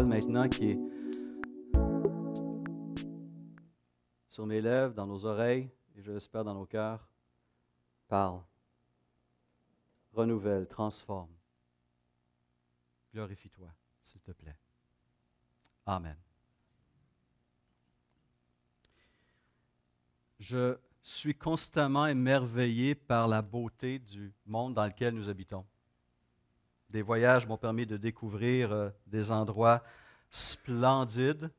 parole maintenant qui est sur mes lèvres, dans nos oreilles, et je l'espère dans nos cœurs. Parle, renouvelle, transforme. Glorifie-toi, s'il te plaît. Amen. Je suis constamment émerveillé par la beauté du monde dans lequel nous habitons. Des voyages m'ont permis de découvrir des endroits splendides.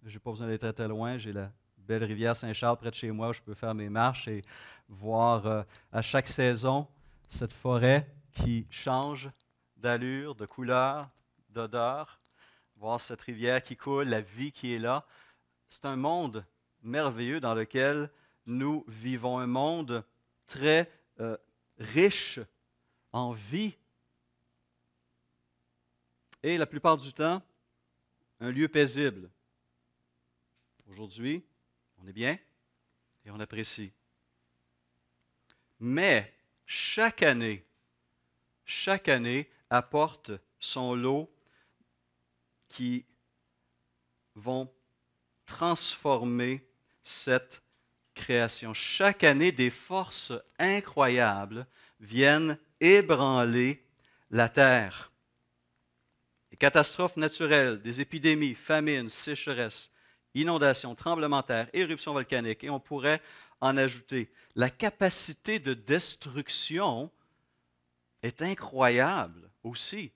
Je n'ai pas besoin d'être très loin. J'ai la belle rivière Saint-Charles près de chez moi où je peux faire mes marches et voir à chaque saison cette forêt qui change d'allure, de couleur, d'odeur. Voir cette rivière qui coule, la vie qui est là. C'est un monde merveilleux dans lequel nous vivons, un monde très riche en vie. Et la plupart du temps, un lieu paisible. Aujourd'hui, on est bien et on apprécie. Mais chaque année apporte son lot qui vont transformer cette création. Chaque année, des forces incroyables viennent ébranler la terre. Des catastrophes naturelles, des épidémies, famines, sécheresses, inondations, tremblements de terre, éruptions volcaniques, et on pourrait en ajouter. La capacité de destruction est incroyable aussi.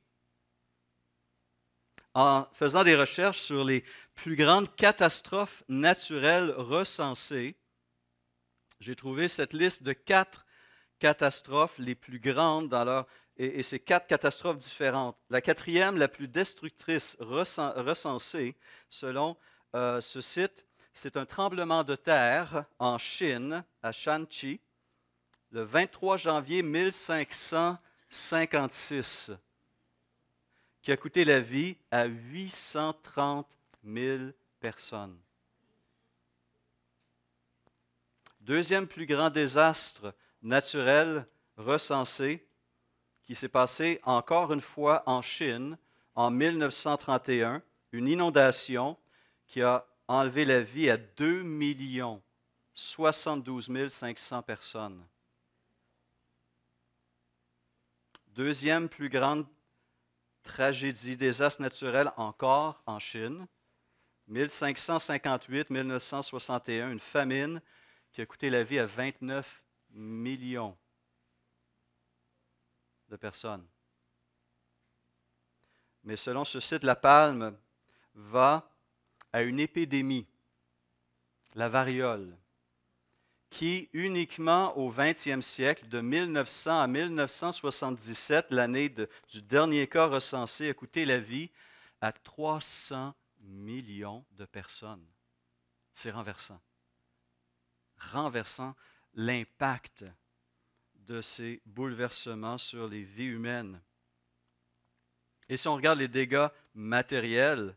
En faisant des recherches sur les plus grandes catastrophes naturelles recensées, j'ai trouvé cette liste de 4 catastrophes les plus grandes dans leur... Et c'est 4 catastrophes différentes. La 4e, la plus destructrice recensée, selon ce site, c'est un tremblement de terre en Chine, à Shanxi, le 23 janvier 1556, qui a coûté la vie à 830 000 personnes. Deuxième plus grand désastre naturel recensé, qui s'est passé encore une fois en Chine en 1931, une inondation qui a enlevé la vie à 2 072 500 personnes. Deuxième plus grande tragédie, désastre naturel encore en Chine, 1558-1961, une famine qui a coûté la vie à 29 millions de personnes. Mais selon ce site, la palme va à une épidémie, la variole, qui uniquement au 20e siècle, de 1900 à 1977, l'année du dernier cas recensé, a coûté la vie à 300 millions de personnes. C'est renversant. Renversant l'impact de ces bouleversements sur les vies humaines. Et si on regarde les dégâts matériels,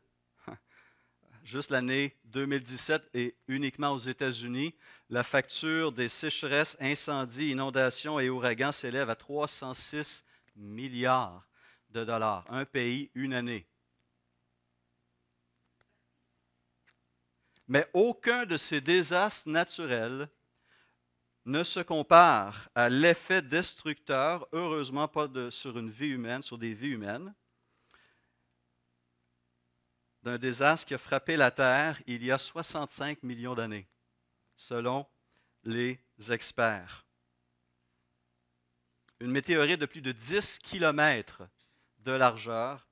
juste l'année 2017 et uniquement aux États-Unis, la facture des sécheresses, incendies, inondations et ouragans s'élève à 306 milliards de dollars. Un pays, une année. Mais aucun de ces désastres naturels ne se compare à l'effet destructeur, heureusement pas sur une vie humaine, sur des vies humaines, d'un désastre qui a frappé la Terre il y a 65 millions d'années, selon les experts. Une météorite de plus de 10 km de largeur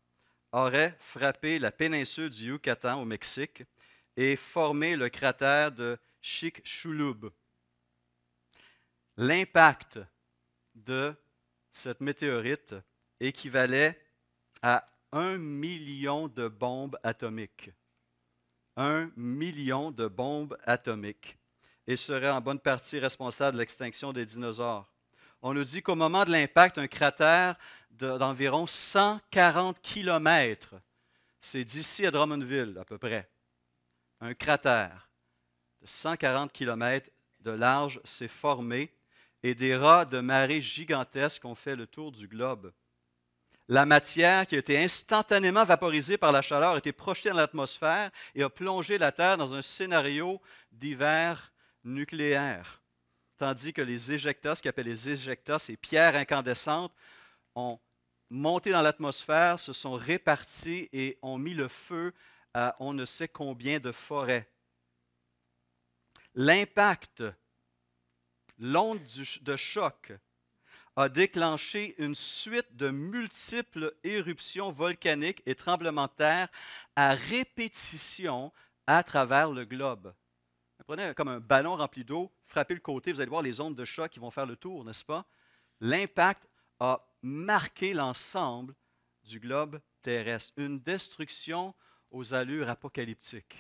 aurait frappé la péninsule du Yucatan au Mexique et formé le cratère de Chicxulub. L'impact de cette météorite équivalait à 1 million de bombes atomiques. 1 million de bombes atomiques. Et serait en bonne partie responsable de l'extinction des dinosaures. On nous dit qu'au moment de l'impact, un cratère d'environ 140 km, c'est d'ici à Drummondville à peu près, un cratère de 140 km de large s'est formé et des rats de marée gigantesques ont fait le tour du globe. La matière qui a été instantanément vaporisée par la chaleur a été projetée dans l'atmosphère et a plongé la Terre dans un scénario d'hiver nucléaire. Tandis que les éjectas, ce qu'on appelle les éjectas, ces pierres incandescentes, ont monté dans l'atmosphère, se sont réparties et ont mis le feu à on ne sait combien de forêts. L'impact, l'onde de choc, a déclenché une suite de multiples éruptions volcaniques et tremblements de terre à répétition à travers le globe. Prenez comme un ballon rempli d'eau, frappez le côté, vous allez voir les ondes de choc qui vont faire le tour, n'est-ce pas? L'impact a marqué l'ensemble du globe terrestre. Une destruction aux allures apocalyptiques.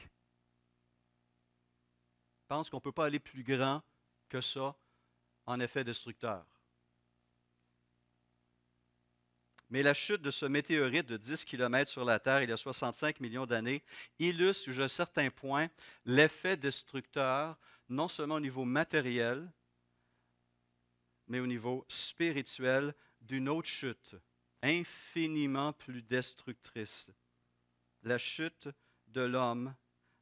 Je pense qu'on ne peut pas aller plus grand que ça en effet destructeur. Mais la chute de ce météorite de 10 km sur la Terre il y a 65 millions d'années illustre jusqu'à un certain point l'effet destructeur, non seulement au niveau matériel, mais au niveau spirituel d'une autre chute, infiniment plus destructrice. La chute de l'homme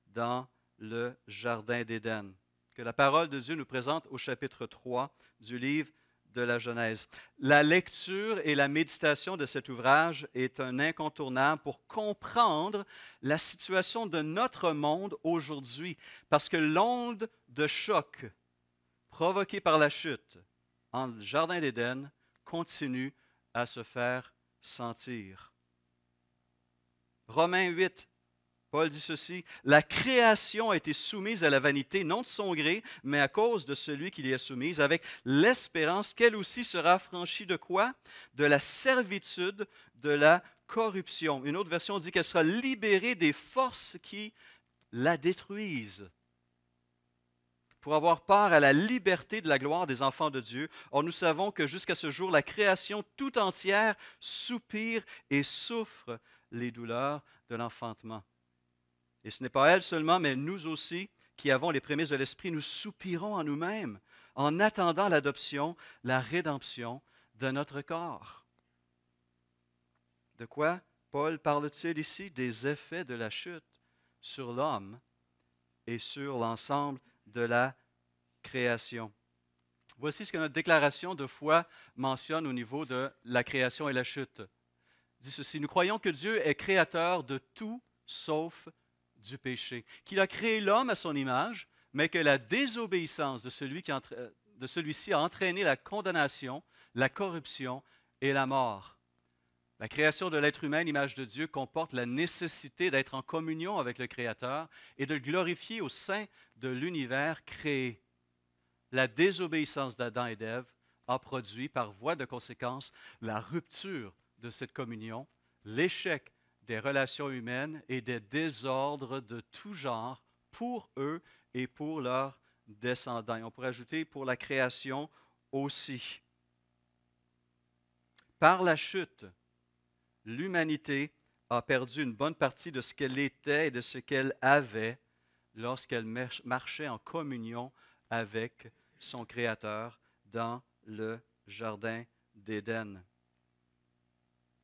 dans le Jardin d'Éden, que la parole de Dieu nous présente au chapitre 3 du livre de la Genèse. La lecture et la méditation de cet ouvrage est un incontournable pour comprendre la situation de notre monde aujourd'hui, parce que l'onde de choc provoquée par la chute en Jardin d'Éden continue à se faire sentir. Romains 8, Paul dit ceci, « La création a été soumise à la vanité, non de son gré, mais à cause de celui qui l'y a soumise, avec l'espérance qu'elle aussi sera affranchie de quoi? De la servitude, de la corruption. » Une autre version dit qu'elle sera libérée des forces qui la détruisent, pour avoir part à la liberté de la gloire des enfants de Dieu. Or, nous savons que jusqu'à ce jour, la création tout entière soupire et souffre les douleurs de l'enfantement. Et ce n'est pas elle seulement, mais nous aussi, qui avons les prémices de l'Esprit, nous soupirons en nous-mêmes, en attendant l'adoption, la rédemption de notre corps. De quoi Paul parle-t-il ici? Des effets de la chute sur l'homme et sur l'ensemble de la création. Voici ce que notre déclaration de foi mentionne au niveau de la création et la chute. Il dit ceci, « Nous croyons que Dieu est créateur de tout sauf du péché, qu'il a créé l'homme à son image, mais que la désobéissance de celui-ci a entraîné la condamnation, la corruption et la mort. La création de l'être humain, l'image de Dieu, comporte la nécessité d'être en communion avec le Créateur et de le glorifier au sein de l'univers créé. La désobéissance d'Adam et d'Ève a produit, par voie de conséquence, la rupture de cette communion, l'échec des relations humaines et des désordres de tout genre pour eux et pour leurs descendants. Et on pourrait ajouter pour la création aussi. Par la chute, l'humanité a perdu une bonne partie de ce qu'elle était et de ce qu'elle avait lorsqu'elle marchait en communion avec son Créateur dans le Jardin d'Éden.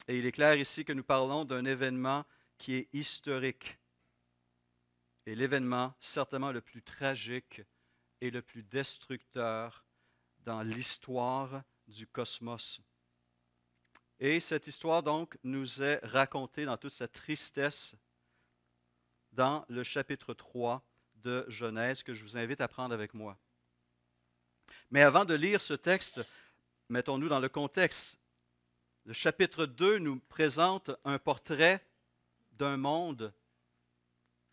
Et il est clair ici que nous parlons d'un événement qui est historique. Et l'événement certainement le plus tragique et le plus destructeur dans l'histoire du cosmos. Et cette histoire, donc, nous est racontée dans toute sa tristesse dans le chapitre 3 de Genèse, que je vous invite à prendre avec moi. Mais avant de lire ce texte, mettons-nous dans le contexte. Le chapitre 2 nous présente un portrait d'un monde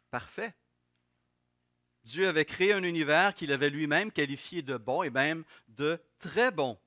parfait. Dieu avait créé un univers qu'il avait lui-même qualifié de bon et même de très bon.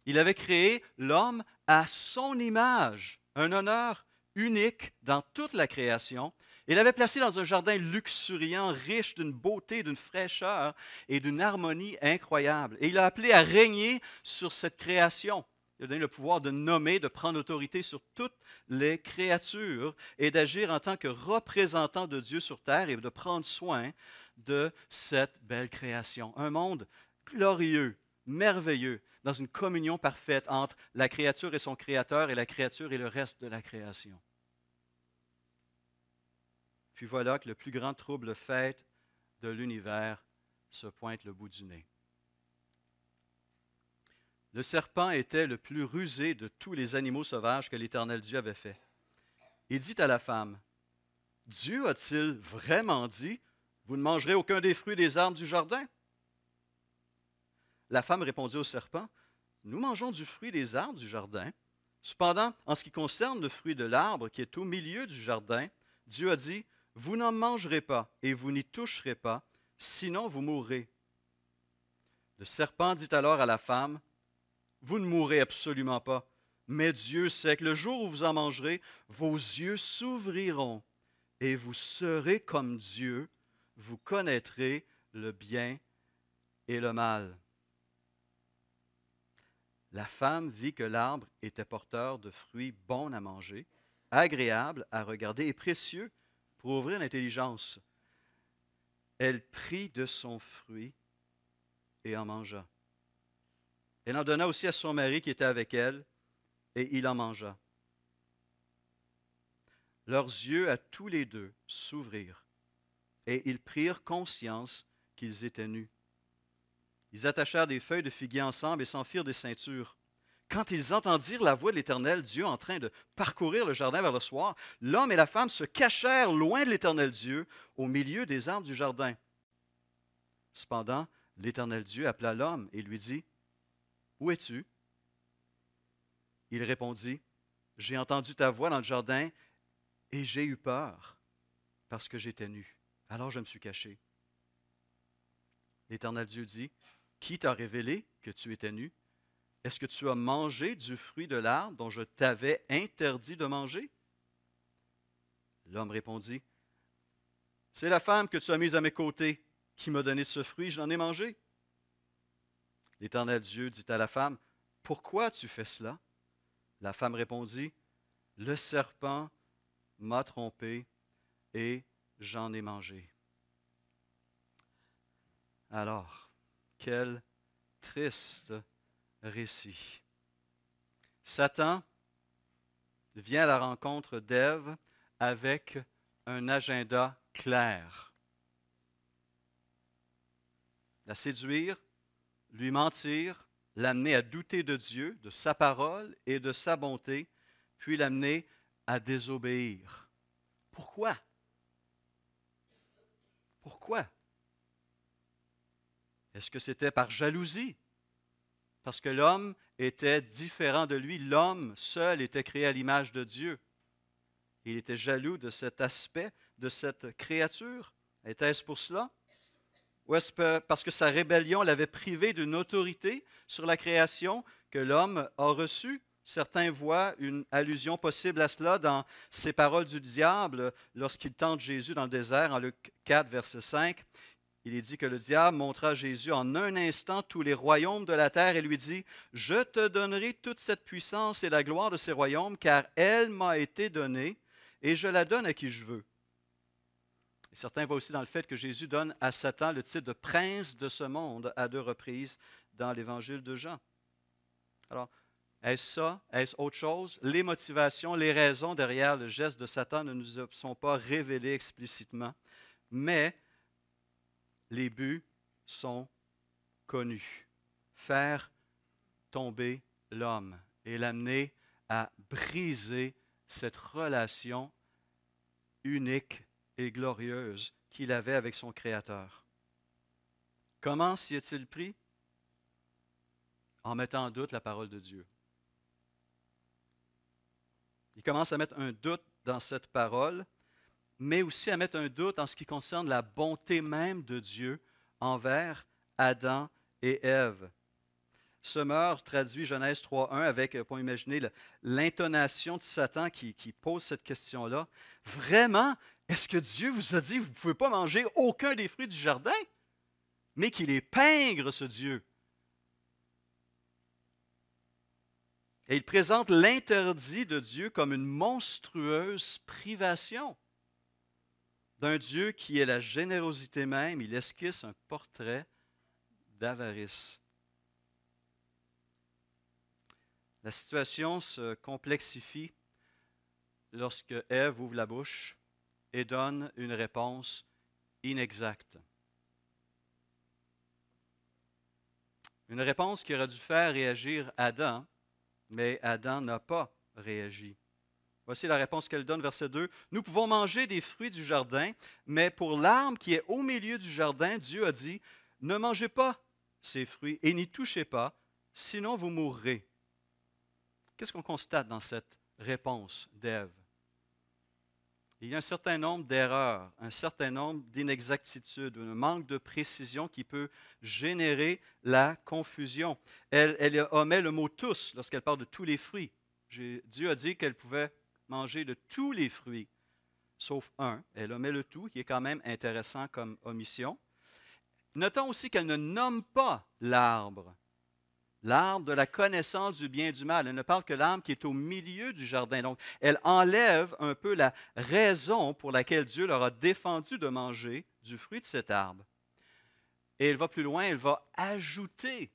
Il avait créé l'homme à son image, un honneur unique dans toute la création. Il l'avait placé dans un jardin luxuriant, riche d'une beauté, d'une fraîcheur et d'une harmonie incroyable. Et il l'a appelé à régner sur cette création. Il a donné le pouvoir de nommer, de prendre autorité sur toutes les créatures et d'agir en tant que représentant de Dieu sur terre et de prendre soin de cette belle création. Un monde glorieux, merveilleux, dans une communion parfaite entre la créature et son créateur et la créature et le reste de la création. Puis voilà que le plus grand trouble fête de l'univers se pointe le bout du nez. Le serpent était le plus rusé de tous les animaux sauvages que l'Éternel Dieu avait fait. Il dit à la femme, « Dieu a-t-il vraiment dit, vous ne mangerez aucun des fruits des arbres du jardin? » La femme répondit au serpent, « Nous mangeons du fruit des arbres du jardin. Cependant, en ce qui concerne le fruit de l'arbre qui est au milieu du jardin, Dieu a dit, « Vous n'en mangerez pas et vous n'y toucherez pas, sinon vous mourrez. » Le serpent dit alors à la femme, « Vous ne mourrez absolument pas, mais Dieu sait que le jour où vous en mangerez, vos yeux s'ouvriront et vous serez comme Dieu, vous connaîtrez le bien et le mal. » La femme vit que l'arbre était porteur de fruits bons à manger, agréables à regarder et précieux pour ouvrir l'intelligence. Elle prit de son fruit et en mangea. Elle en donna aussi à son mari qui était avec elle, et il en mangea. Leurs yeux à tous les deux s'ouvrirent, et ils prirent conscience qu'ils étaient nus. Ils attachèrent des feuilles de figuier ensemble et s'en firent des ceintures. Quand ils entendirent la voix de l'Éternel Dieu en train de parcourir le jardin vers le soir, l'homme et la femme se cachèrent loin de l'Éternel Dieu, au milieu des arbres du jardin. Cependant, l'Éternel Dieu appela l'homme et lui dit, « Où es-tu? » Il répondit, « J'ai entendu ta voix dans le jardin et j'ai eu peur parce que j'étais nu. Alors je me suis caché. » L'Éternel Dieu dit, « Qui t'a révélé que tu étais nu? Est-ce que tu as mangé du fruit de l'arbre dont je t'avais interdit de manger? » L'homme répondit, « C'est la femme que tu as mise à mes côtés qui m'a donné ce fruit, j'en ai mangé. » L'Éternel Dieu dit à la femme, « Pourquoi as-tu fait cela? » La femme répondit, « Le serpent m'a trompé et j'en ai mangé. » Alors, quel triste récit. Satan vient à la rencontre d'Ève avec un agenda clair. La séduire, lui mentir, l'amener à douter de Dieu, de sa parole et de sa bonté, puis l'amener à désobéir. Pourquoi? Pourquoi? Est-ce que c'était par jalousie? Parce que l'homme était différent de lui. L'homme seul était créé à l'image de Dieu. Il était jaloux de cet aspect, de cette créature. Était-ce pour cela? Ou est-ce parce que sa rébellion l'avait privé d'une autorité sur la création que l'homme a reçue? Certains voient une allusion possible à cela dans ces paroles du diable lorsqu'il tente Jésus dans le désert, en Luc 4, verset 5. Il est dit que le diable montra à Jésus en un instant tous les royaumes de la terre et lui dit, « Je te donnerai toute cette puissance et la gloire de ces royaumes, car elle m'a été donnée et je la donne à qui je veux. » Et certains voient aussi dans le fait que Jésus donne à Satan le titre de prince de ce monde à 2 reprises dans l'évangile de Jean. Alors, est-ce ça? Est-ce autre chose? Les motivations, les raisons derrière le geste de Satan ne nous sont pas révélées explicitement, mais les buts sont connus. Faire tomber l'homme et l'amener à briser cette relation unique et glorieuse qu'il avait avec son Créateur. Comment s'y est-il pris? En mettant en doute la parole de Dieu. Il commence à mettre un doute dans cette parole, mais aussi à mettre un doute en ce qui concerne la bonté même de Dieu envers Adam et Ève. Ce meurtre traduit Genèse 3.1 avec, pour imaginer, l'intonation de Satan qui pose cette question-là. Vraiment, est-ce que Dieu vous a dit, vous ne pouvez pas manger aucun des fruits du jardin? Mais qu'il est pingre, ce Dieu. Et il présente l'interdit de Dieu comme une monstrueuse privation d'un Dieu qui est la générosité même. Il esquisse un portrait d'avarice. La situation se complexifie lorsque Ève ouvre la bouche et donne une réponse inexacte. Une réponse qui aurait dû faire réagir Adam, mais Adam n'a pas réagi. Voici la réponse qu'elle donne, verset 2. Nous pouvons manger des fruits du jardin, mais pour l'arbre qui est au milieu du jardin, Dieu a dit, ne mangez pas ces fruits et n'y touchez pas, sinon vous mourrez. Qu'est-ce qu'on constate dans cette réponse d'Ève? Il y a un certain nombre d'erreurs, un certain nombre d'inexactitudes, un manque de précision qui peut générer la confusion. Elle omet le mot tous lorsqu'elle parle de tous les fruits. Dieu a dit qu'elle pouvait manger de tous les fruits, sauf un. Elle omet le tout, qui est quand même intéressant comme omission. Notons aussi qu'elle ne nomme pas l'arbre. L'arbre de la connaissance du bien et du mal. Elle ne parle que l'arbre qui est au milieu du jardin. Donc, elle enlève un peu la raison pour laquelle Dieu leur a défendu de manger du fruit de cet arbre. Et elle va plus loin, elle va ajouter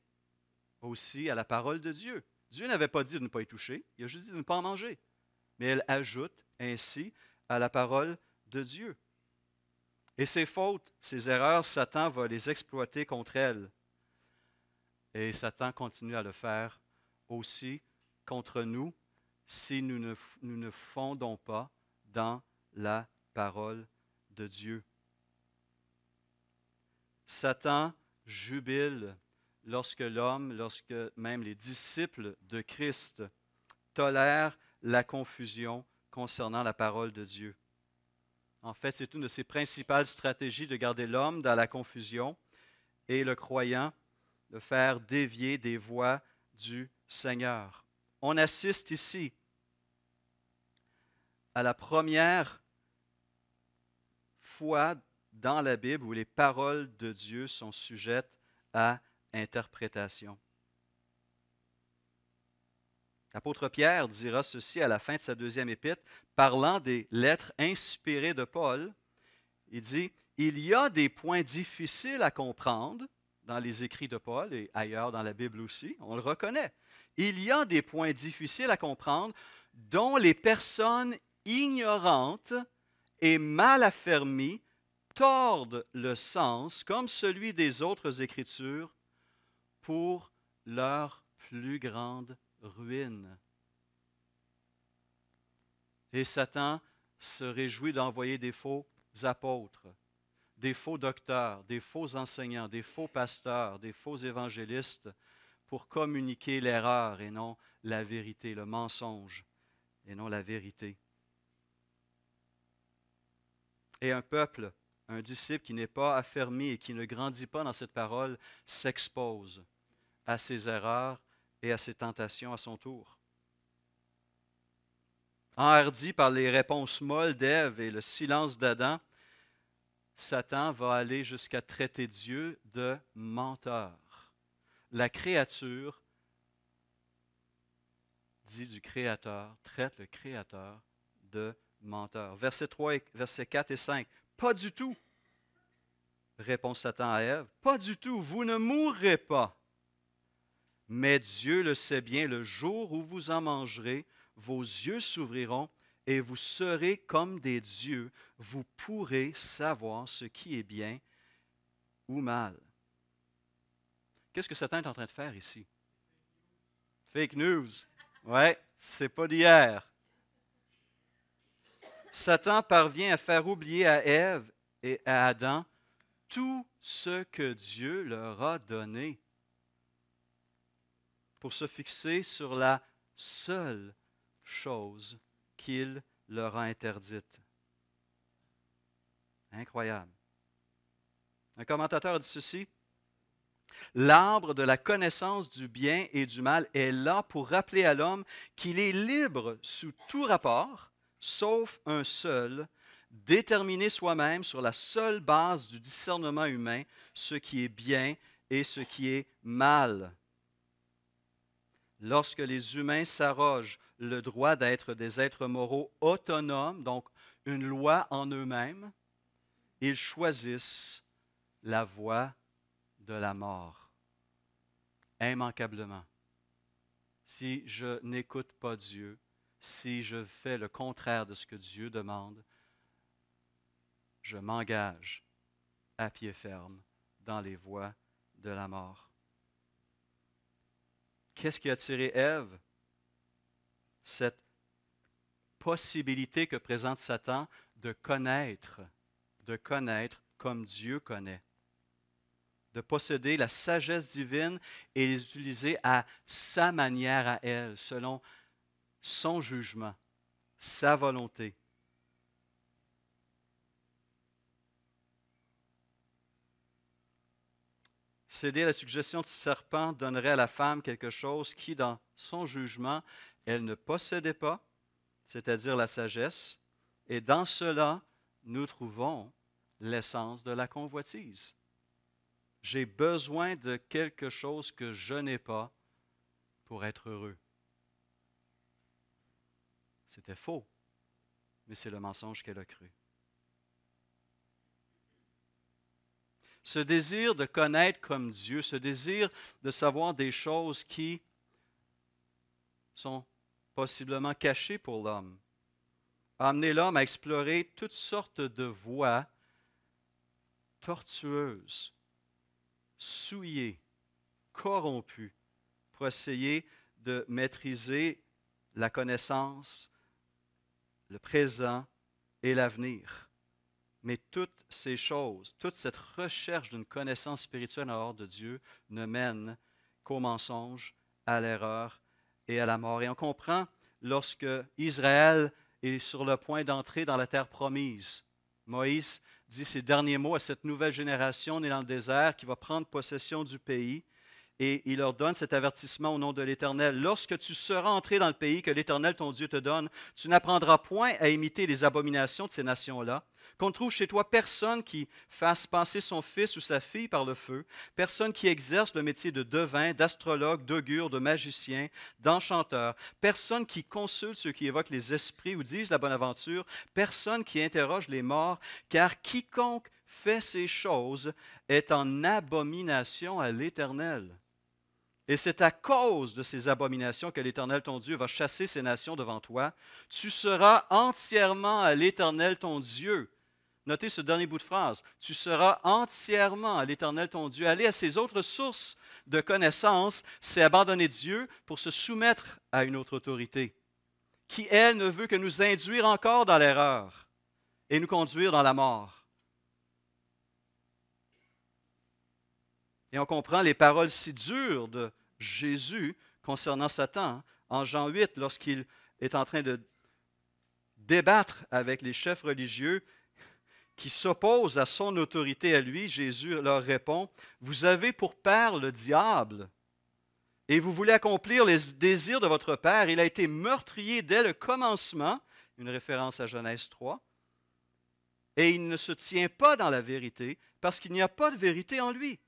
aussi à la parole de Dieu. Dieu n'avait pas dit de ne pas y toucher, il a juste dit de ne pas en manger. Mais elle ajoute ainsi à la parole de Dieu. Et ces fautes, ces erreurs, Satan va les exploiter contre elle. Et Satan continue à le faire aussi contre nous si nous ne fondons pas dans la parole de Dieu. Satan jubile lorsque l'homme, lorsque même les disciples de Christ tolèrent la confusion concernant la parole de Dieu. En fait, c'est une de ses principales stratégies de garder l'homme dans la confusion et le croyant de faire dévier des voies du Seigneur. On assiste ici à la première fois dans la Bible où les paroles de Dieu sont sujettes à interprétation. L'apôtre Pierre dira ceci à la fin de sa deuxième épître, parlant des lettres inspirées de Paul. Il dit, « Il y a des points difficiles à comprendre dans les écrits de Paul et ailleurs dans la Bible aussi, on le reconnaît. Il y a des points difficiles à comprendre dont les personnes ignorantes et mal affermies tordent le sens comme celui des autres Écritures pour leur plus grande ruine. » Et Satan se réjouit d'envoyer des faux apôtres, des faux docteurs, des faux enseignants, des faux pasteurs, des faux évangélistes pour communiquer l'erreur et non la vérité, le mensonge et non la vérité. Et un peuple, un disciple qui n'est pas affermi et qui ne grandit pas dans cette parole s'expose à ses erreurs et à ses tentations à son tour. Enhardi par les réponses molles d'Ève et le silence d'Adam, Satan va aller jusqu'à traiter Dieu de menteur. La créature, dit du Créateur, traite le Créateur de menteur. Versets 3 et, versets 4 et 5. Pas du tout, répond Satan à Ève. Pas du tout, vous ne mourrez pas. Mais Dieu le sait bien, le jour où vous en mangerez, vos yeux s'ouvriront et vous serez comme des dieux. Vous pourrez savoir ce qui est bien ou mal. Qu'est-ce que Satan est en train de faire ici? Fake news. Ouais, c'est pas d'hier. Satan parvient à faire oublier à Ève et à Adam tout ce que Dieu leur a donné pour se fixer sur la seule chose qu'il leur a interdite. Incroyable. Un commentateur a dit ceci. L'arbre de la connaissance du bien et du mal est là pour rappeler à l'homme qu'il est libre sous tout rapport, sauf un seul, déterminer soi-même sur la seule base du discernement humain ce qui est bien et ce qui est mal. Lorsque les humains s'arrogent le droit d'être des êtres moraux autonomes, donc une loi en eux-mêmes, ils choisissent la voie de la mort, immanquablement. si je n'écoute pas Dieu, si je fais le contraire de ce que Dieu demande, je m'engage à pied ferme dans les voies de la mort. Qu'est-ce qui a attiré Ève? Cette possibilité que présente Satan de connaître comme Dieu connaît, de posséder la sagesse divine et les utiliser à sa manière à elle, selon son jugement, sa volonté. Céder à la suggestion du serpent donnerait à la femme quelque chose qui, dans son jugement, elle ne possédait pas, c'est-à-dire la sagesse, et dans cela, nous trouvons l'essence de la convoitise. J'ai besoin de quelque chose que je n'ai pas pour être heureux. C'était faux, mais c'est le mensonge qu'elle a cru. Ce désir de connaître comme Dieu, ce désir de savoir des choses qui sont possiblement cachées pour l'homme, a amené l'homme à explorer toutes sortes de voies tortueuses, souillées, corrompues, pour essayer de maîtriser la connaissance, le présent et l'avenir. Mais toutes ces choses, toute cette recherche d'une connaissance spirituelle en dehors de Dieu ne mène qu'au mensonge, à l'erreur et à la mort. Et on comprend lorsque Israël est sur le point d'entrer dans la terre promise. Moïse dit ces derniers mots à cette nouvelle génération née dans le désert qui va prendre possession du pays. Et il leur donne cet avertissement au nom de l'Éternel. Lorsque tu seras entré dans le pays que l'Éternel, ton Dieu, te donne, tu n'apprendras point à imiter les abominations de ces nations-là. Qu'on ne trouve chez toi personne qui fasse passer son fils ou sa fille par le feu, personne qui exerce le métier de devin, d'astrologue, d'augure, de magicien, d'enchanteur, personne qui consulte ceux qui évoquent les esprits ou disent la bonne aventure, personne qui interroge les morts, car quiconque fait ces choses est en abomination à l'Éternel. Et c'est à cause de ces abominations que l'Éternel, ton Dieu, va chasser ces nations devant toi. Tu seras entièrement à l'Éternel, ton Dieu. Notez ce dernier bout de phrase. Tu seras entièrement à l'Éternel, ton Dieu. Aller à ces autres sources de connaissances, c'est abandonner Dieu pour se soumettre à une autre autorité, qui, elle, ne veut que nous induire encore dans l'erreur et nous conduire dans la mort. Et on comprend les paroles si dures de Jésus concernant Satan en Jean 8, lorsqu'il est en train de débattre avec les chefs religieux qui s'opposent à son autorité à lui. Jésus leur répond, « Vous avez pour père le diable, et vous voulez accomplir les désirs de votre père. Il a été meurtrier dès le commencement, une référence à Genèse 3, et il ne se tient pas dans la vérité, parce qu'il n'y a pas de vérité en lui.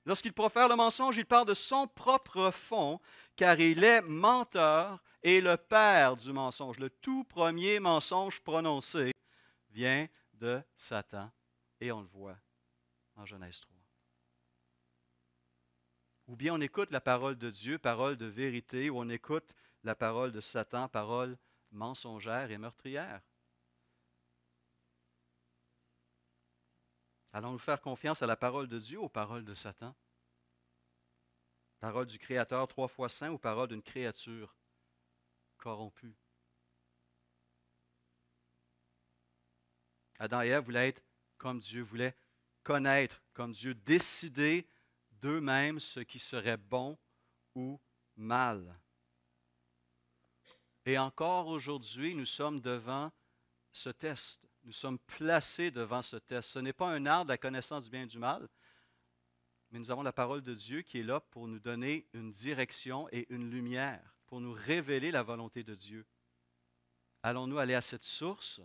Lorsqu'il profère le mensonge, il part de son propre fond, car il est menteur et le père du mensonge. Le tout premier mensonge prononcé vient de Satan, et on le voit en Genèse 3. Ou bien on écoute la parole de Dieu, parole de vérité, ou on écoute la parole de Satan, parole mensongère et meurtrière. Allons-nous faire confiance à la parole de Dieu ou aux paroles de Satan? Parole du Créateur 3 fois saint ou parole d'une créature corrompue? Adam et Ève voulaient être comme Dieu, voulaient connaître comme Dieu, décider d'eux-mêmes ce qui serait bon ou mal. Et encore aujourd'hui, nous sommes devant ce test. Nous sommes placés devant ce test. Ce n'est pas un art de la connaissance du bien et du mal, mais nous avons la parole de Dieu qui est là pour nous donner une direction et une lumière, pour nous révéler la volonté de Dieu. Allons-nous aller à cette source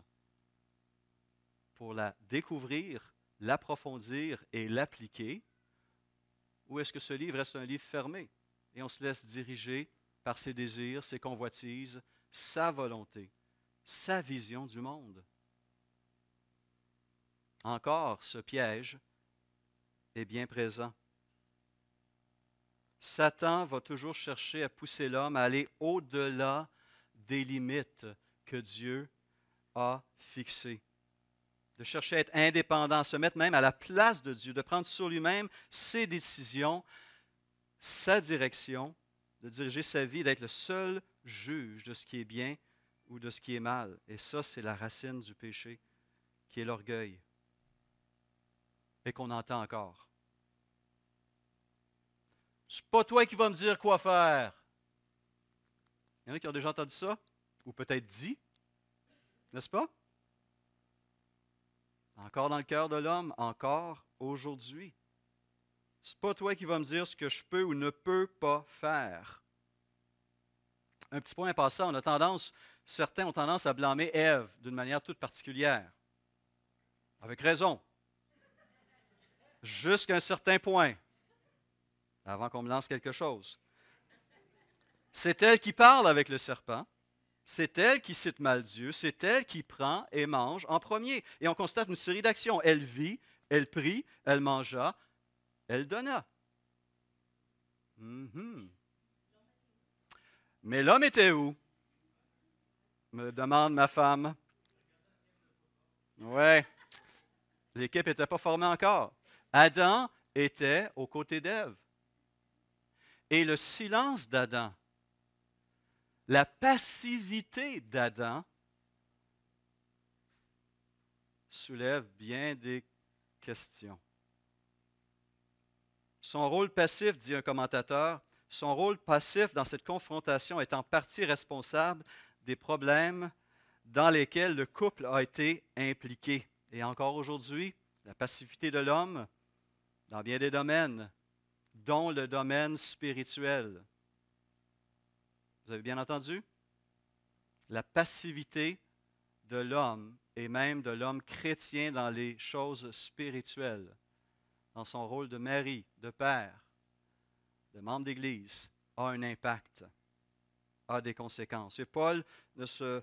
pour la découvrir, l'approfondir et l'appliquer, ou est-ce que ce livre reste un livre fermé et on se laisse diriger par ses désirs, ses convoitises, sa volonté, sa vision du monde? Encore, ce piège est bien présent. Satan va toujours chercher à pousser l'homme à aller au-delà des limites que Dieu a fixées. De chercher à être indépendant, à se mettre même à la place de Dieu, de prendre sur lui-même ses décisions, sa direction, de diriger sa vie, d'être le seul juge de ce qui est bien ou de ce qui est mal. Et ça, c'est la racine du péché, qui est l'orgueil, et qu'on entend encore. C'est pas toi qui vas me dire quoi faire. Il y en a qui ont déjà entendu ça, ou peut-être dit, n'est-ce pas? Encore dans le cœur de l'homme, encore aujourd'hui. C'est pas toi qui vas me dire ce que je peux ou ne peux pas faire. Un petit point passant, certains ont tendance à blâmer Ève d'une manière toute particulière. Avec raison. Jusqu'à un certain point. Avant qu'on me lance quelque chose. C'est elle qui parle avec le serpent. C'est elle qui cite mal Dieu. C'est elle qui prend et mange en premier. Et on constate une série d'actions. Elle vit, elle prie, elle mangea, elle donna. Mais l'homme était où? Me demande ma femme. Ouais. L'équipe n'était pas formée encore. Adam était aux côtés d'Ève. Et le silence d'Adam, la passivité d'Adam soulève bien des questions. Son rôle passif, dit un commentateur, son rôle passif dans cette confrontation est en partie responsable des problèmes dans lesquels le couple a été impliqué. Et encore aujourd'hui, la passivité de l'homme dans bien des domaines, dont le domaine spirituel. Vous avez bien entendu? La passivité de l'homme, et même de l'homme chrétien dans les choses spirituelles, dans son rôle de mari, de père, de membre d'Église, a un impact, a des conséquences. Et Paul ne se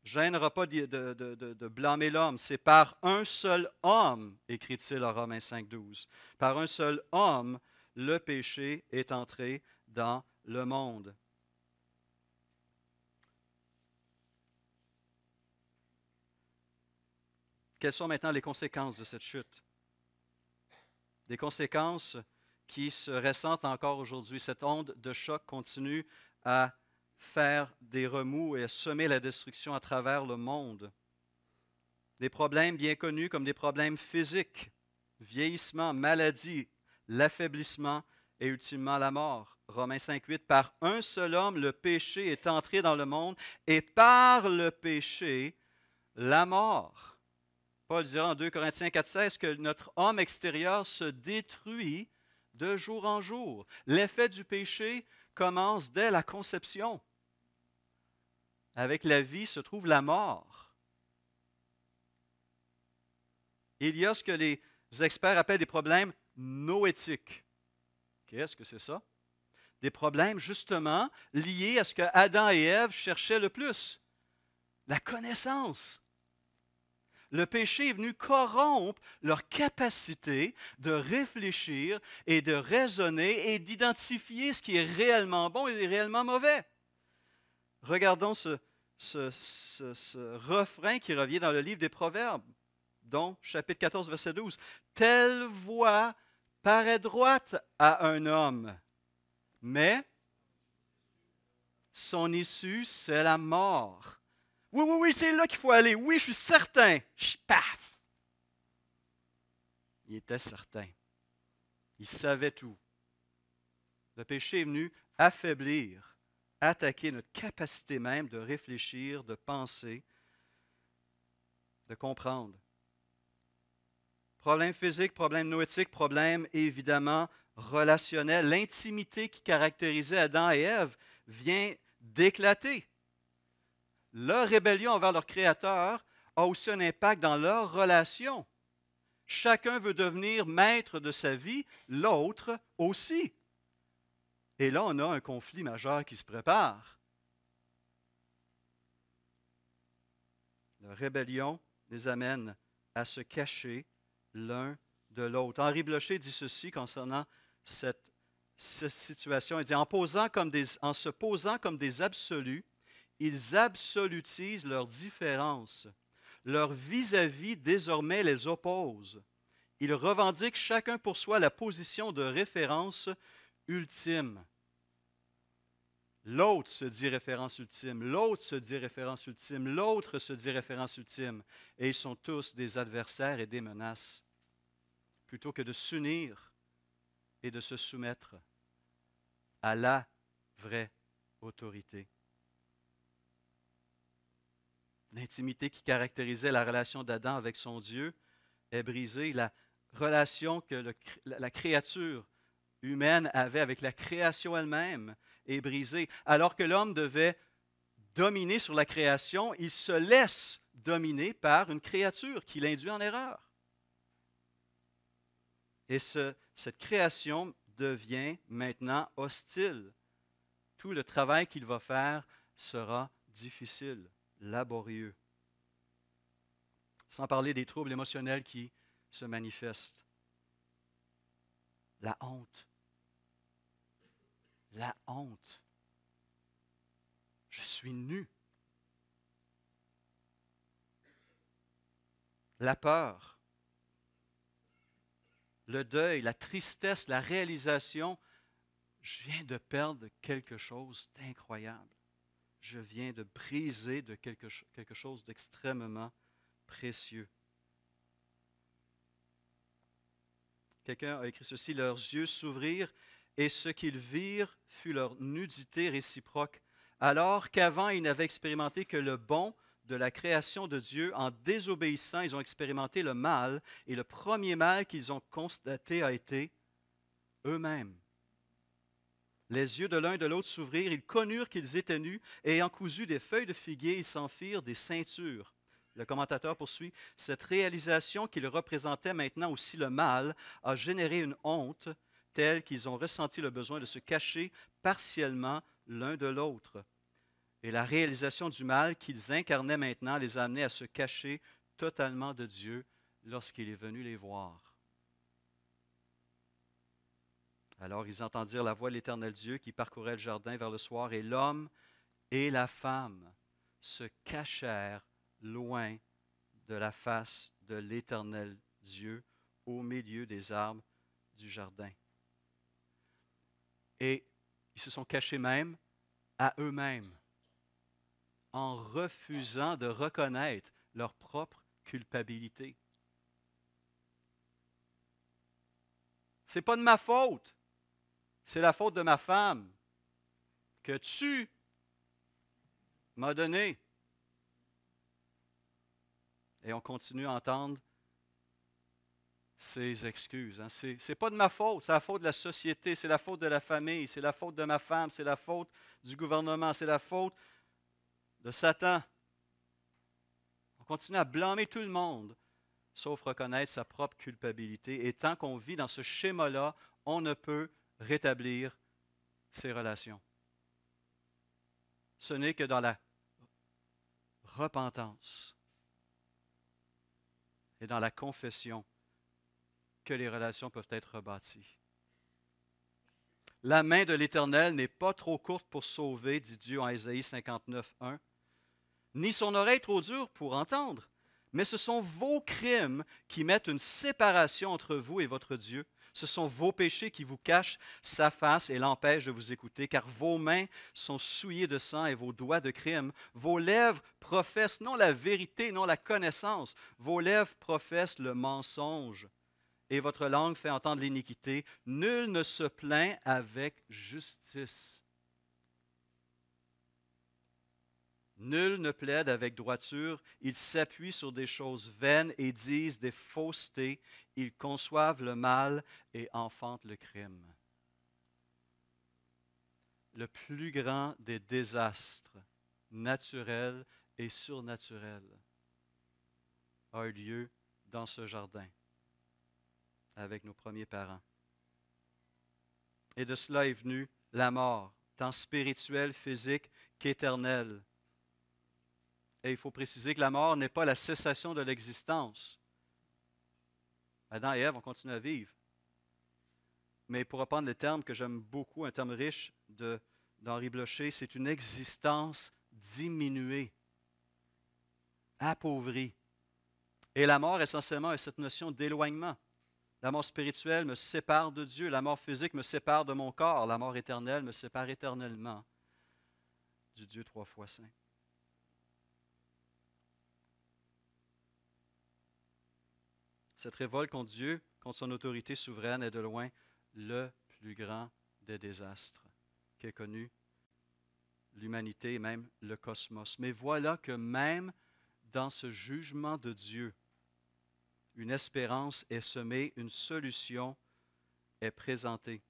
gênera pas de blâmer l'homme. C'est par un seul homme, écrit-il en Romains 5,12. Par un seul homme, le péché est entré dans le monde. Quelles sont maintenant les conséquences de cette chute? Des conséquences qui se ressentent encore aujourd'hui. Cette onde de choc continue à faire des remous et à semer la destruction à travers le monde. Des problèmes bien connus comme des problèmes physiques, vieillissement, maladie, l'affaiblissement et ultimement la mort. Romains 5,8, par un seul homme, le péché est entré dans le monde et par le péché, la mort. Paul dira en 2 Corinthiens 4,16 que notre homme extérieur se détruit de jour en jour. L'effet du péché commence dès la conception. Avec la vie se trouve la mort. Il y a ce que les experts appellent des problèmes noétiques. Qu'est-ce que c'est ça? Des problèmes justement liés à ce que Adam et Ève cherchaient le plus, la connaissance. Le péché est venu corrompre leur capacité de réfléchir et de raisonner et d'identifier ce qui est réellement bon et réellement mauvais. Regardons ce refrain qui revient dans le livre des Proverbes, dont chapitre 14, verset 12. « Telle voie paraît droite à un homme, mais son issue, c'est la mort. » Oui, c'est là qu'il faut aller. Oui, je suis certain. Paf! Il était certain. Il savait tout. Le péché est venu affaiblir, attaquer notre capacité même de réfléchir, de penser, de comprendre. Problème physique, problème noétique, problème évidemment relationnel. L'intimité qui caractérisait Adam et Ève vient d'éclater. Leur rébellion envers leur Créateur a aussi un impact dans leur relation. Chacun veut devenir maître de sa vie, l'autre aussi. Et là, on a un conflit majeur qui se prépare. La rébellion les amène à se cacher l'un de l'autre. Henri Blocher dit ceci concernant cette situation. Il dit, en se posant comme des absolus, ils absolutisent leurs différences. Leur vis-à-vis désormais les oppose. Ils revendiquent chacun pour soi la position de référence ultime. L'autre se dit référence ultime, l'autre se dit référence ultime, l'autre se dit référence ultime. Et ils sont tous des adversaires et des menaces. Plutôt que de s'unir et de se soumettre à la vraie autorité. L'intimité qui caractérisait la relation d'Adam avec son Dieu est brisée. La relation que la créature humaine avait avec la création elle-même est brisée. Alors que l'homme devait dominer sur la création, il se laisse dominer par une créature qui l'induit en erreur. Et cette création devient maintenant hostile. Tout le travail qu'il va faire sera difficile, laborieux. Sans parler des troubles émotionnels qui se manifestent. La honte. La honte. Je suis nu. La peur. Le deuil, la tristesse, la réalisation, je viens de perdre quelque chose d'incroyable. Je viens de briser de quelque chose d'extrêmement précieux. Quelqu'un a écrit ceci, leurs yeux s'ouvrirent et ce qu'ils virent fut leur nudité réciproque, alors qu'avant ils n'avaient expérimenté que le bon de la création de Dieu. En désobéissant, ils ont expérimenté le mal, et le premier mal qu'ils ont constaté a été eux-mêmes. Les yeux de l'un et de l'autre s'ouvrirent, ils connurent qu'ils étaient nus, et ayant cousu des feuilles de figuier, ils s'en firent des ceintures. Le commentateur poursuit, cette réalisation qu'ils représentaient maintenant aussi le mal a généré une honte telle qu'ils ont ressenti le besoin de se cacher partiellement l'un de l'autre. Et la réalisation du mal qu'ils incarnaient maintenant les a amenés à se cacher totalement de Dieu lorsqu'il est venu les voir. Alors ils entendirent la voix de l'Éternel Dieu qui parcourait le jardin vers le soir, et l'homme et la femme se cachèrent loin de la face de l'Éternel Dieu au milieu des arbres du jardin. Et ils se sont cachés même à eux-mêmes, en refusant de reconnaître leur propre culpabilité. Ce n'est pas de ma faute, c'est la faute de ma femme que tu m'as donnée. Et on continue à entendre ces excuses. Ce n'est pas de ma faute, c'est la faute de la société, c'est la faute de la famille, c'est la faute de ma femme, c'est la faute du gouvernement, c'est la faute de Satan. On continue à blâmer tout le monde, sauf reconnaître sa propre culpabilité. Et tant qu'on vit dans ce schéma-là, on ne peut rétablir ses relations. Ce n'est que dans la repentance et dans la confession que les relations peuvent être rebâties. La main de l'Éternel n'est pas trop courte pour sauver, dit Dieu en Ésaïe 59, 1, ni son oreille trop dure pour entendre. Mais ce sont vos crimes qui mettent une séparation entre vous et votre Dieu. Ce sont vos péchés qui vous cachent sa face et l'empêchent de vous écouter, car vos mains sont souillées de sang et vos doigts de crime. Vos lèvres professent non la vérité, non la connaissance. Vos lèvres professent le mensonge et votre langue fait entendre l'iniquité. Nul ne se plaint avec justice. Nul ne plaide avec droiture, ils s'appuient sur des choses vaines et disent des faussetés, ils conçoivent le mal et enfantent le crime. Le plus grand des désastres naturels et surnaturels a eu lieu dans ce jardin avec nos premiers parents. Et de cela est venue la mort, tant spirituelle, physique qu'éternelle. Et il faut préciser que la mort n'est pas la cessation de l'existence. Adam et Ève ont continué à vivre. mais pour reprendre le terme que j'aime beaucoup, un terme riche d'Henri Blocher, c'est une existence diminuée, appauvrie. Et la mort, essentiellement, est cette notion d'éloignement. La mort spirituelle me sépare de Dieu, la mort physique me sépare de mon corps, la mort éternelle me sépare éternellement du Dieu trois fois saint. Cette révolte contre Dieu, contre son autorité souveraine, est de loin le plus grand des désastres qu'ait connu l'humanité et même le cosmos. Mais voilà que même dans ce jugement de Dieu, une espérance est semée, une solution est présentée.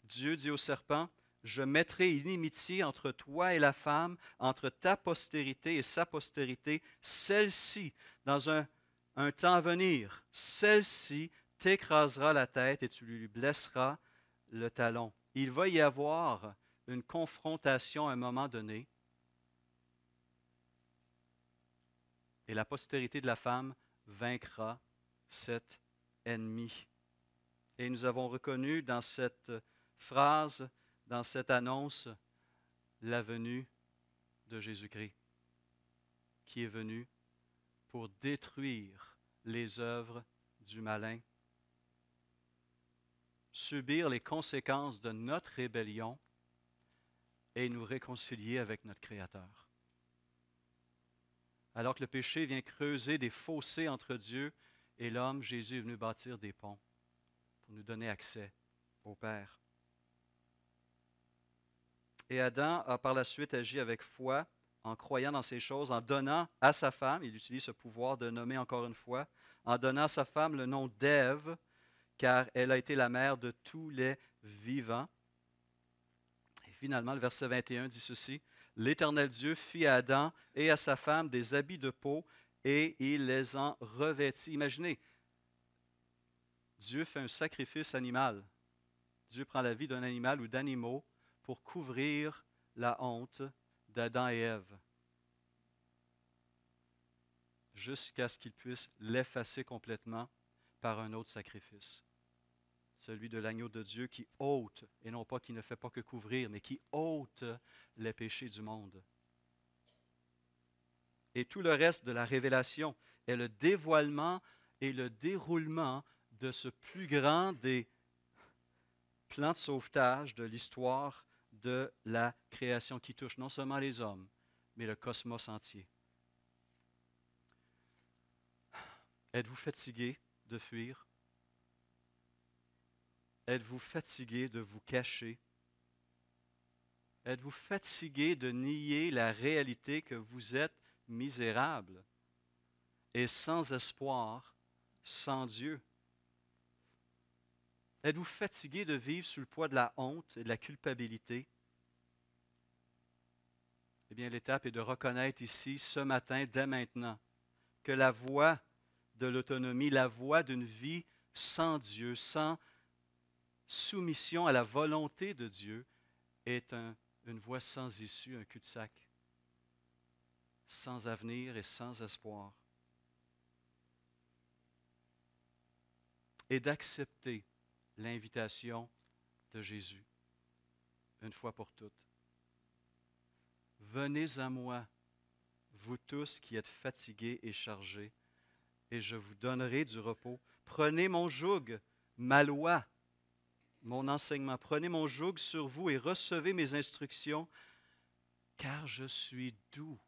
Dieu dit au serpent, « Je mettrai inimitié entre toi et la femme, entre ta postérité et sa postérité. Celle-ci, dans un temps à venir, celle-ci t'écrasera la tête et tu lui blesseras le talon. » Il va y avoir une confrontation à un moment donné. Et la postérité de la femme vaincra cet ennemi. Et nous avons reconnu dans cette phrase, dans cette annonce, la venue de Jésus-Christ, qui est venu pour détruire les œuvres du malin, subir les conséquences de notre rébellion et nous réconcilier avec notre Créateur. Alors que le péché vient creuser des fossés entre Dieu et l'homme, Jésus est venu bâtir des ponts pour nous donner accès au Père. Et Adam a par la suite agi avec foi, en croyant dans ces choses, en donnant à sa femme, il utilise ce pouvoir de nommer encore une fois, en donnant à sa femme le nom d'Ève, car elle a été la mère de tous les vivants. Et finalement, le verset 21 dit ceci, « L'Éternel Dieu fit à Adam et à sa femme des habits de peau, et il les en revêtit. » Imaginez, Dieu fait un sacrifice animal. Dieu prend la vie d'un animal ou d'animaux pour couvrir la honte d'Adam et Ève, jusqu'à ce qu'il puisse l'effacer complètement par un autre sacrifice, celui de l'agneau de Dieu qui ôte, et non pas qui ne fait pas que couvrir, mais qui ôte les péchés du monde. Et tout le reste de la révélation est le dévoilement et le déroulement de ce plus grand des plans de sauvetage de l'histoire de la création qui touche non seulement les hommes, mais le cosmos entier. Êtes-vous fatigué de fuir? Êtes-vous fatigué de vous cacher? Êtes-vous fatigué de nier la réalité que vous êtes misérable et sans espoir, sans Dieu? Êtes-vous fatigué de vivre sous le poids de la honte et de la culpabilité? Eh bien, l'étape est de reconnaître ici, ce matin, dès maintenant, que la voie de l'autonomie, la voie d'une vie sans Dieu, sans soumission à la volonté de Dieu, est une voie sans issue, un cul-de-sac, sans avenir et sans espoir. Et d'accepter l'invitation de Jésus, une fois pour toutes. Venez à moi, vous tous qui êtes fatigués et chargés, et je vous donnerai du repos. Prenez mon joug, ma loi, mon enseignement. Prenez mon joug sur vous et recevez mes instructions, car je suis doux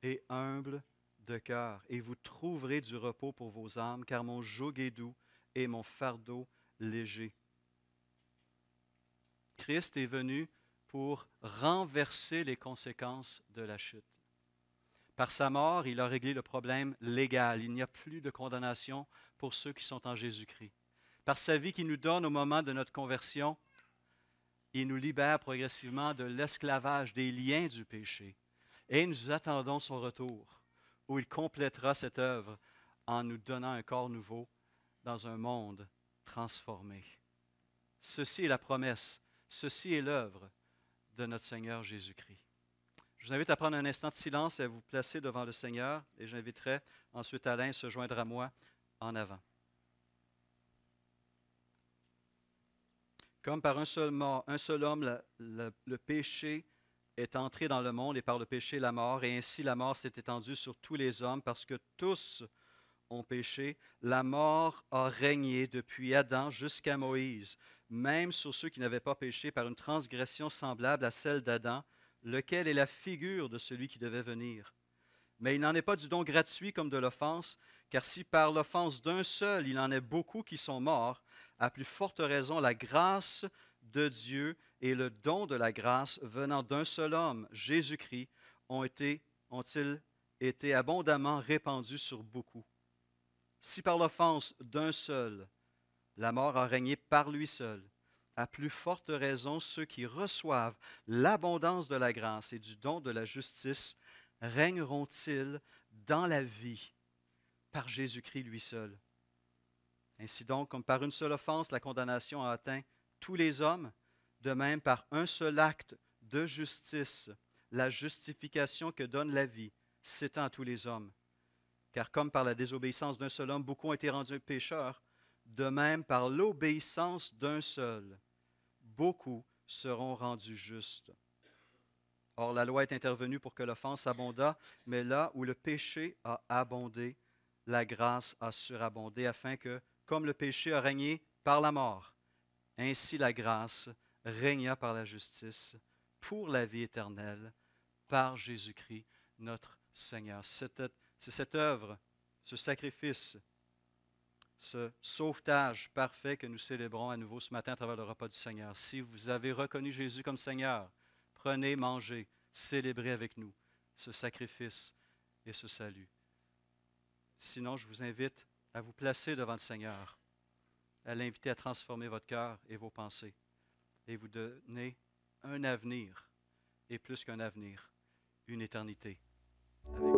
et humble de cœur, et vous trouverez du repos pour vos âmes, car mon joug est doux et mon fardeau léger. Christ est venu pour renverser les conséquences de la chute. Par sa mort, il a réglé le problème légal. Il n'y a plus de condamnation pour ceux qui sont en Jésus-Christ. Par sa vie qu'il nous donne au moment de notre conversion, il nous libère progressivement de l'esclavage, des liens du péché. Et nous attendons son retour, où il complétera cette œuvre en nous donnant un corps nouveau dans un monde transformé. Ceci est la promesse, ceci est l'œuvre de notre Seigneur Jésus-Christ. Je vous invite à prendre un instant de silence et à vous placer devant le Seigneur, et j'inviterai ensuite Alain à se joindre à moi en avant. Comme par un seul homme, le péché est entré dans le monde et par le péché la mort, et ainsi la mort s'est étendue sur tous les hommes parce que tous ont péché. La mort a régné depuis Adam jusqu'à Moïse, même sur ceux qui n'avaient pas péché par une transgression semblable à celle d'Adam, lequel est la figure de celui qui devait venir. Mais il n'en est pas du don gratuit comme de l'offense, car si par l'offense d'un seul il en est beaucoup qui sont morts, à plus forte raison la grâce de Dieu et le don de la grâce venant d'un seul homme, Jésus-Christ, ont-ils été abondamment répandus sur beaucoup. Si par l'offense d'un seul, la mort a régné par lui seul, à plus forte raison ceux qui reçoivent l'abondance de la grâce et du don de la justice régneront-ils dans la vie par Jésus-Christ lui seul. Ainsi donc, comme par une seule offense, la condamnation a atteint tous les hommes, de même par un seul acte de justice, la justification que donne la vie s'étend à tous les hommes. Car comme par la désobéissance d'un seul homme, beaucoup ont été rendus pécheurs, de même par l'obéissance d'un seul, beaucoup seront rendus justes. Or, la loi est intervenue pour que l'offense abondât, mais là où le péché a abondé, la grâce a surabondé, afin que, comme le péché a régné par la mort, ainsi la grâce régna par la justice pour la vie éternelle, par Jésus-Christ, notre Seigneur. C'est cette œuvre, ce sacrifice, ce sauvetage parfait que nous célébrons à nouveau ce matin à travers le repas du Seigneur. Si vous avez reconnu Jésus comme Seigneur, prenez, mangez, célébrez avec nous ce sacrifice et ce salut. Sinon, je vous invite à vous placer devant le Seigneur, à l'inviter à transformer votre cœur et vos pensées et vous donner un avenir, et plus qu'un avenir, une éternité avec